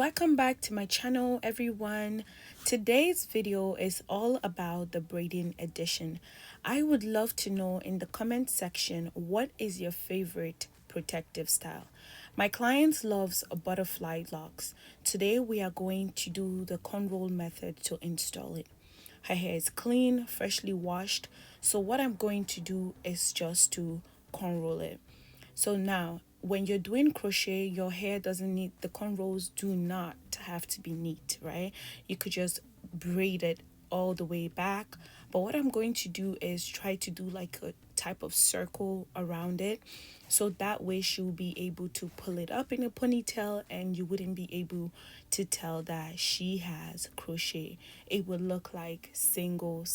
Welcome back to my channel, everyone. Today's video is all about the braiding edition. I would love to know in the comment section, what is your favorite protective style? My clients loves Butterfly Locs. Today we are going to do the cornroll method to install it. Her hair is clean, freshly washed, so what I'm going to do is just to cornroll it. So now, when you're doing crochet, your hair doesn't need, the cornrows do not have to be neat, right? You could just braid it all the way back. But what I'm going to do is try to do like a type of circle around it. So that way she'll be able to pull it up in a ponytail and you wouldn't be able to tell that she has crochet. It would look like single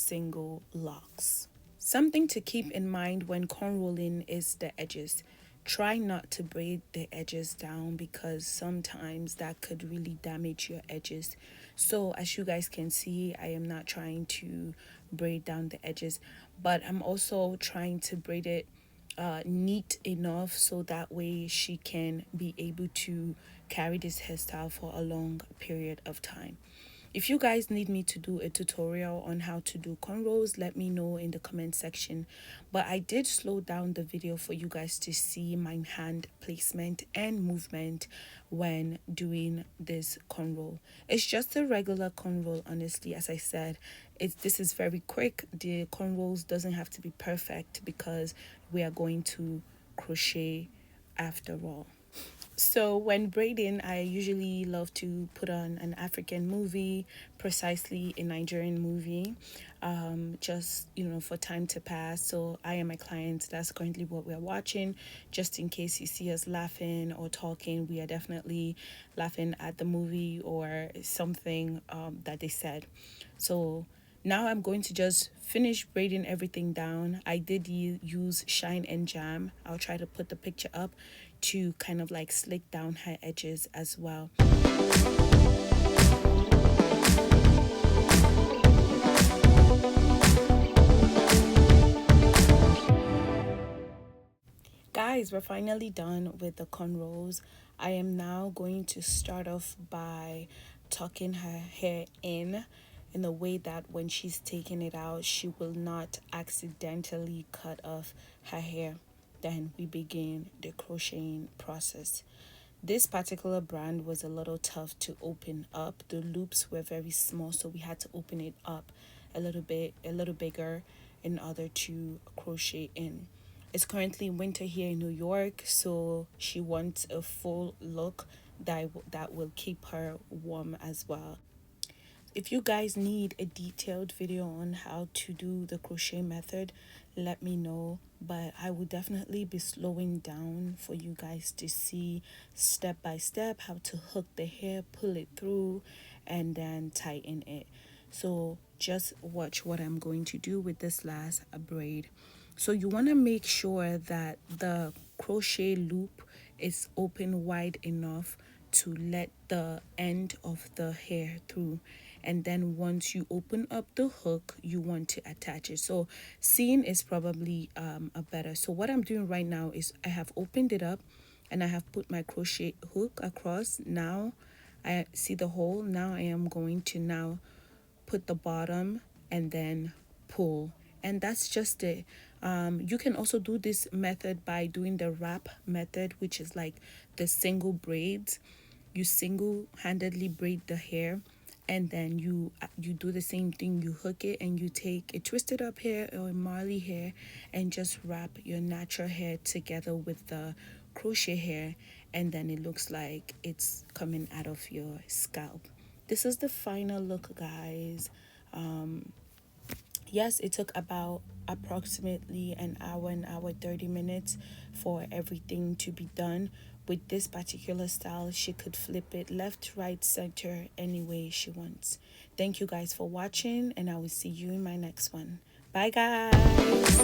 locks. Something to keep in mind when cornrolling is the edges. Try not to braid the edges down because sometimes that could really damage your edges. So as you guys can see, I am not trying to braid down the edges, but I'm also trying to braid it neat enough so that way she can be able to carry this hairstyle for a long period of time. If you guys need me to do a tutorial on how to do cornrows, let me know in the comment section. But I did slow down the video for you guys to see my hand placement and movement when doing this cornrow. It's just a regular cornrow, honestly. As I said, this is very quick. The cornrows doesn't have to be perfect because we are going to crochet after all. So when braiding, I usually love to put on an African movie, precisely a Nigerian movie, just, for time to pass. So I and my clients, that's currently what we're watching. Just in case you see us laughing or talking, we are definitely laughing at the movie or something that they said. So now I'm going to just finish braiding everything down. I did use Shine and Jam. I'll try to put the picture up to kind of like slick down her edges as well. Guys, we're finally done with the cornrows. I am now going to start off by tucking her hair in a way that when she's taking it out, she will not accidentally cut off her hair. Then we begin the crocheting process. This particular brand was a little tough to open up. The loops were very small, so we had to open it up a little bigger in order to crochet in. It's currently winter here in New York, so she wants a full look that will keep her warm as well. If you guys need a detailed video on how to do the crochet method, let me know. But I will definitely be slowing down for you guys to see step by step how to hook the hair, pull it through, and then tighten it. So just watch what I'm going to do with this last braid. So you want to make sure that the crochet loop is open wide enough to let the end of the hair through. And then once you open up the hook, you want to attach it. So seeing is probably a better. So what I'm doing right now is I have opened it up and I have put my crochet hook across. Now I see the hole. Now I am going to now put the bottom and then pull. And that's just it. You can also do this method by doing the wrap method, which is like the single braids. You single-handedly braid the hair, and then you do the same thing. You hook it and you take a twisted up hair or a marley hair and just wrap your natural hair together with the crochet hair, and then it looks like it's coming out of your scalp. This is the final look, guys. Yes, it took about approximately an hour 30 minutes for everything to be done. With this particular style, she could flip it left, right, center, any way she wants. Thank you guys for watching, and I will see you in my next one. Bye, guys.